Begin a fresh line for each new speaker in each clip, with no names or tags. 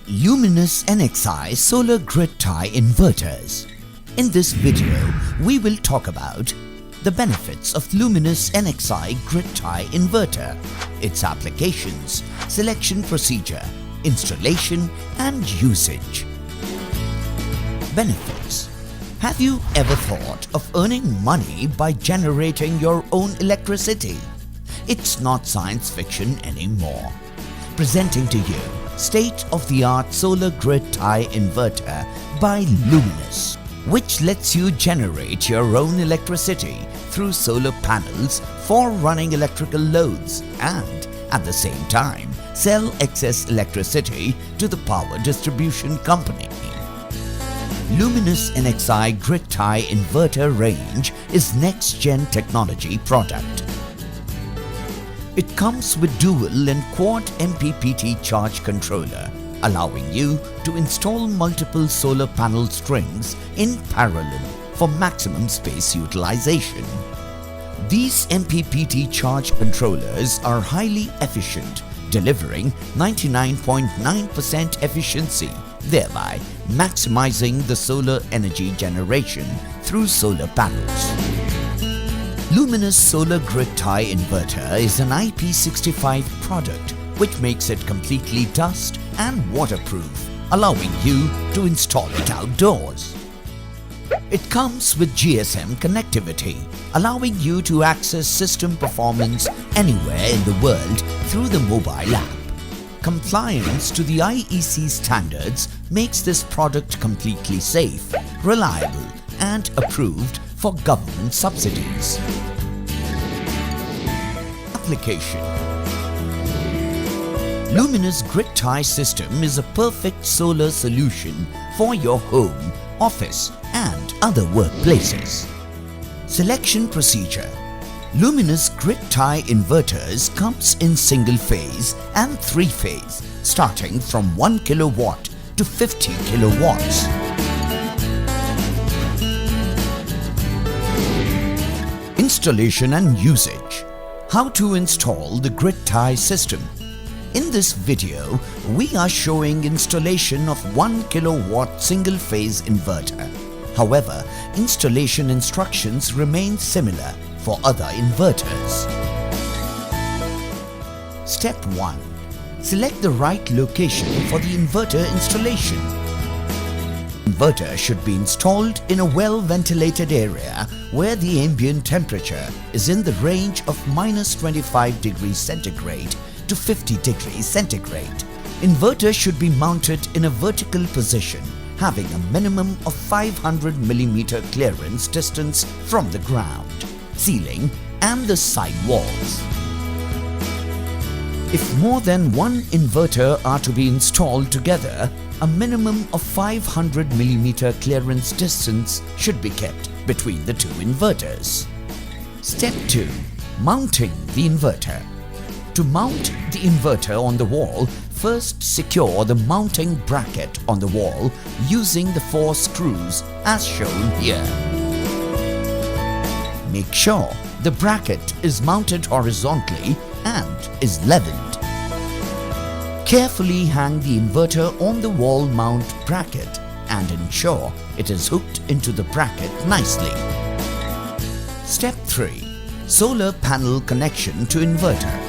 Luminous NXI Solar Grid Tie Inverters. In this video, we will talk about the benefits of Luminous NXI Grid Tie Inverter, its applications, selection procedure, installation and usage. Benefits. Have you ever thought of earning money by generating your own electricity? It's not science fiction anymore. Presenting to you state-of-the-art solar grid tie inverter by Luminous, which lets you generate your own electricity through solar panels for running electrical loads and at the same time sell excess electricity to the power distribution company. Luminous NXI Grid Tie Inverter range is next-gen technology product. It comes with dual and quad MPPT charge controller, allowing you to install multiple solar panel strings in parallel for maximum space utilization. These MPPT charge controllers are highly efficient, delivering 99.9% efficiency, thereby maximizing the solar energy generation through solar panels. Luminous Solar Grid Tie Inverter is an IP65 product which makes it completely dust and waterproof, allowing you to install it outdoors. It comes with GSM connectivity, allowing you to access system performance anywhere in the world through the mobile app. Compliance to the IEC standards makes this product completely safe, reliable and approved for government subsidies. Application. Luminous Grid Tie system is a perfect solar solution for your home, office and other workplaces. Selection procedure. Luminous Grid Tie Inverters comes in single phase and three phase, starting from 1 kilowatt to 50 kilowatts. Installation and usage. How to install the grid tie system. In this video, we are showing installation of 1 kilowatt single phase inverter. However, installation instructions remain similar for other inverters. Step 1. Select the right location for the inverter installation. Inverter should be installed in a well-ventilated area where the ambient temperature is in the range of -25 degrees centigrade to 50 degrees centigrade. Inverter should be mounted in a vertical position, having a minimum of 500 mm clearance distance from the ground, ceiling and the side walls. If more than one inverter are to be installed together, a minimum of 500 mm clearance distance should be kept between the two inverters. Step 2. Mounting the inverter. To mount the inverter on the wall, first secure the mounting bracket on the wall using the 4 screws as shown here. Make sure the bracket is mounted horizontally and is leveled. Carefully hang the inverter on the wall mount bracket and ensure it is hooked into the bracket nicely. Step 3. Solar panel connection to inverter.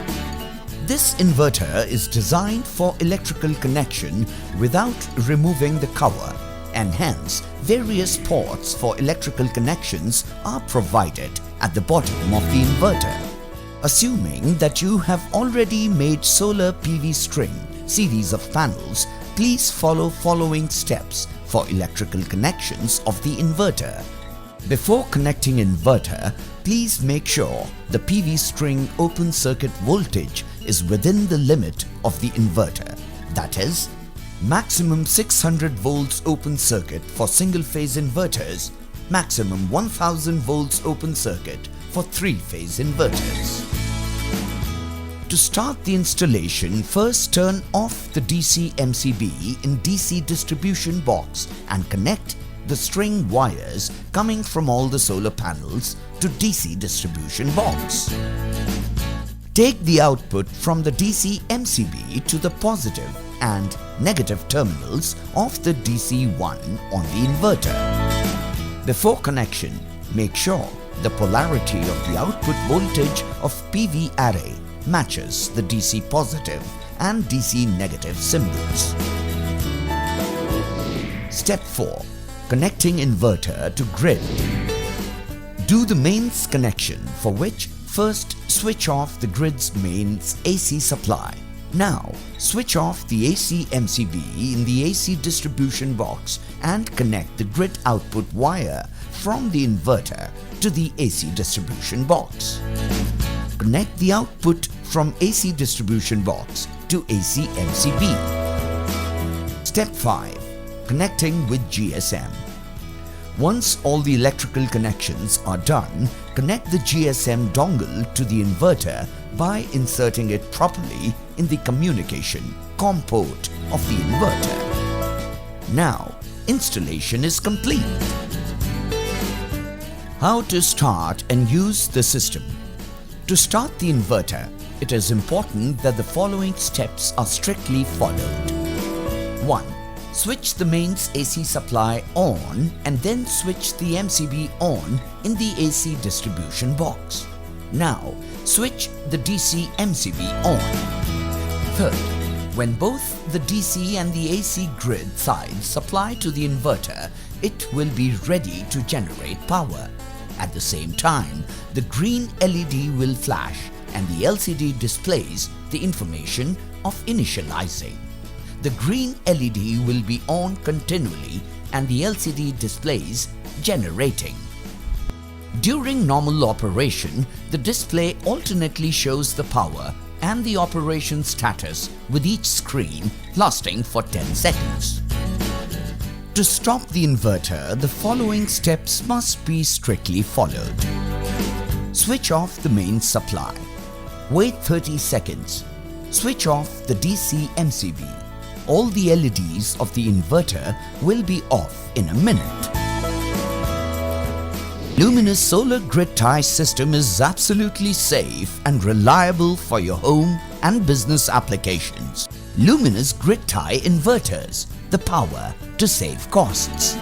This inverter is designed for electrical connection without removing the cover, and hence various ports for electrical connections are provided at the bottom of the inverter. Assuming that you have already made solar PV string series of panels, please follow following steps for electrical connections of the inverter. Before connecting inverter, please make sure the PV string open circuit voltage is within the limit of the inverter, that is, maximum 600 volts open circuit for single phase inverters, maximum 1000 volts open circuit for 3-phase inverters. To start the installation, first turn off the DC MCB in DC distribution box and connect the string wires coming from all the solar panels to DC distribution box. Take the output from the DC MCB to the positive and negative terminals of the DC1 on the inverter. Before connection, make sure the polarity of the output voltage of PV array matches the DC positive and DC negative symbols. Step 4. Connecting inverter to grid. Do the mains connection, for which first switch off the grid's mains AC supply. Now switch off the AC MCB in the AC distribution box and connect the grid output wire from the inverter to the AC distribution box. Connect the output from AC distribution box to AC MCB. Step 5. Connecting with GSM. Once all the electrical connections are done, connect the GSM dongle to the inverter by inserting it properly in the communication COM port of the inverter. Now, installation is complete. How to start and use the system. To start the inverter, it is important that the following steps are strictly followed. 1. Switch the mains AC supply on and then switch the MCB on in the AC distribution box. Now, switch the DC MCB on. Third, when both the DC and the AC grid sides supply to the inverter, it will be ready to generate power. At the same time, the green LED will flash and the LCD displays the information of initializing. The green LED will be on continually and the LCD displays generating. During normal operation, the display alternately shows the power and the operation status with each screen lasting for 10 seconds. To stop the inverter, the following steps must be strictly followed. Switch off the main supply. Wait 30 seconds. Switch off the DC MCB. All the LEDs of the inverter will be off in a minute. Luminous solar grid tie system is absolutely safe and reliable for your home and business applications. Luminous grid tie inverters, the power to save costs.